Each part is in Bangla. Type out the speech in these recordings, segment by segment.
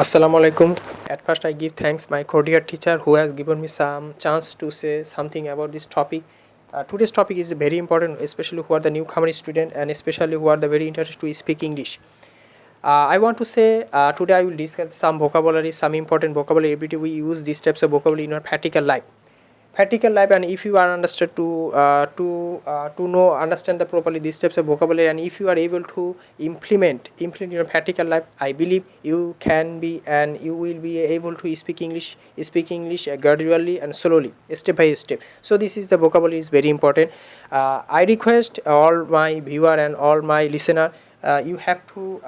Assalamu alaikum. At first, I give thanks my cordial teacher who has given me some chance to say something about this topic. Today's topic is very important, especially who are the newcomer student and especially who are the very interested to speak English. I want to say today I will discuss some vocabulary, some important vocabulary. Every day we use these types of vocabulary in our practical life. Practical life, and if you are understood to know understand the properly these types of vocabulary, and if you are able to implement your practical life, I believe you can be and you will be able to speak English gradually and slowly, step by step. So this is the vocabulary is very important. I request all my viewer and all my listener, you have to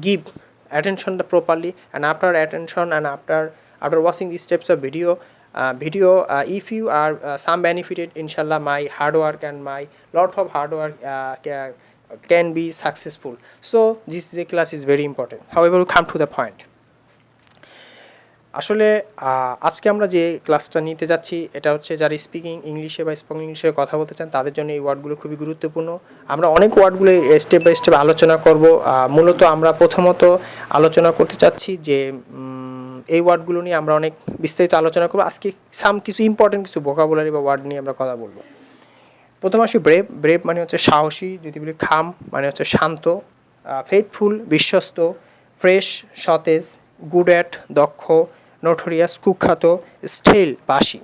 give attention the properly, and after attention and after watching these types of video, if you are some benefited, inshallah my hard work and my lot of hard work can be successful. So this class is very important. However, we come to the point. আসলে আজকে আমরা যে ক্লাসটা নিতে যাচ্ছি এটা হচ্ছে যারা স্পিকিং ইংলিশে বা স্পোকেন ইংলিশে কথা বলতে চান তাদের জন্য এই ওয়ার্ডগুলো খুবই গুরুত্বপূর্ণ। আমরা অনেক ওয়ার্ডগুলো স্টেপ বাই স্টেপ আলোচনা করব। মূলত আমরা প্রথমত আলোচনা করতে চাচ্ছি যে এই ওয়ার্ডগুলো নিয়ে আমরা অনেক বিস্তারিত আলোচনা করব। আজকে কিছু ইম্পর্টেন্ট কিছু ভোকাবুলারি বা ওয়ার্ড নিয়ে আমরা কথা বলবো। প্রথম আসি ব্রেভ মানে হচ্ছে সাহসী, যদি বলি খাম মানে হচ্ছে শান্ত, ফেথফুল বিশ্বস্ত, ফ্রেশ সতেজ, গুড অ্যাট দক্ষ, নোটোরিয়াস কুখ্যাত, স্টেল বাসি।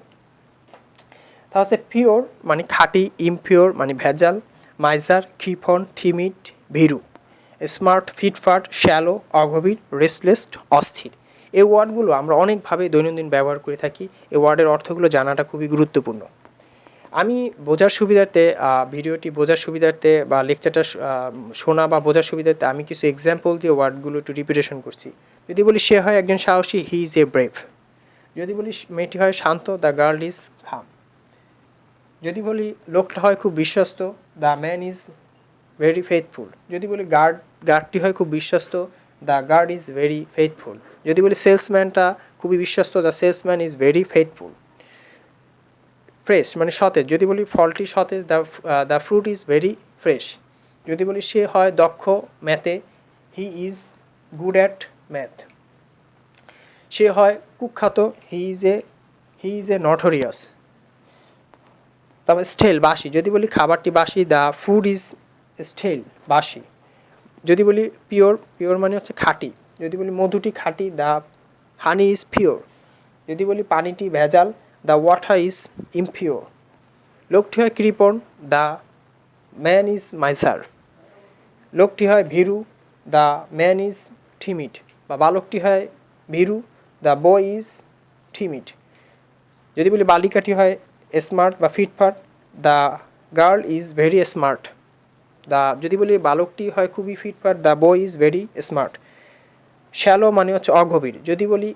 তা হচ্ছে পিওর মানে খাঁটি, ইমপিওর মানে ভেজাল, মাইজার কৃপণ, থিমিড ভীরু, স্মার্ট ফিটফাট, শ্যালো অগভীর, রেস্টলেস অস্থির। এই ওয়ার্ডগুলো আমরা অনেকভাবে দৈনন্দিন ব্যবহার করে থাকি। এই ওয়ার্ডের অর্থগুলো জানাটা খুবই গুরুত্বপূর্ণ। আমি বোঝার সুবিধার্থে ভিডিওটি বোঝার সুবিধার্থে বা লেকচারটা শোনা বা বোঝার সুবিধার্থে আমি কিছু এক্সাম্পল দিয়ে ওয়ার্ডগুলো একটু রিপিটেশন করছি। যদি বলি সে হয় একজন সাহসী, হি ইজ এ ব্রেভ। যদি বলি মেয়েটি হয় শান্ত, দ্য গার্ল ইজ কাম। যদি বলি লোকটা হয় খুব বিশ্বস্ত, the man is very faithful. যদি বলি গার্ডটি হয় খুব বিশ্বস্ত, the guard is very faithful. যদি বলি সেলসম্যানটা খুবই বিশ্বস্ত, the salesman is very faithful. Fresh মানে সতেজ, যদি বলি ফলটি সতেজ, the fruit is very fresh. যদি বলি সে হয় দক্ষ ম্যাথে, he is good at math. সে হয় কুখ্যাত, হি ইজ এ নটোরিয়াস। তারপর স্টেল বাসি, যদি বলি খাবারটি বাসি, দ্য ফুড ইজ স্টেল বাসি। যদি বলি পিওর মানে হচ্ছে খাঁটি, যদি বলি মধুটি খাঁটি, দ্য হানি ইজ পিওর। যদি বলি পানিটি ভেজাল, দ্য ওয়াটার ইজ ইমপিওর। লোকটি হয় কৃপণ, দ্য ম্যান ইজ মাইজার। লোকটি হয় ভীরু, দ্য ম্যান ইজ ঠিমিড। বা বালকটি হয় ভীরু, দ্য বয় ইজ ঠিমিড। যদি বলি বালিকাটি হয় স্মার্ট বা ফিটফাট, the girl is very smart. যদি বলি বালকটি হয় খুবই ফিটফাট, the boy is very smart. Shallow মানে হচ্ছে অগভীর। যদি বলি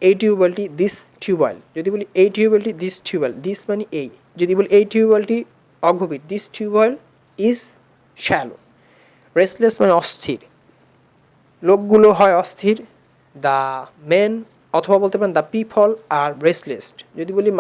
এই টিউবওয়েলটি দিস টিউবওয়েল। যদি বলি এই টিউবওয়েলটি দিস টিউবওয়েল, দিস মানে এই। যদি বলি এই টিউবওয়েলটি অগভীর, this tubewell is shallow. Restless মানে অস্থির, লোকগুলো হয় অস্থির, দ্য মেন অথবা বলতে পারেন দ্য পিপল আর রেস্টলেস। যদি বলি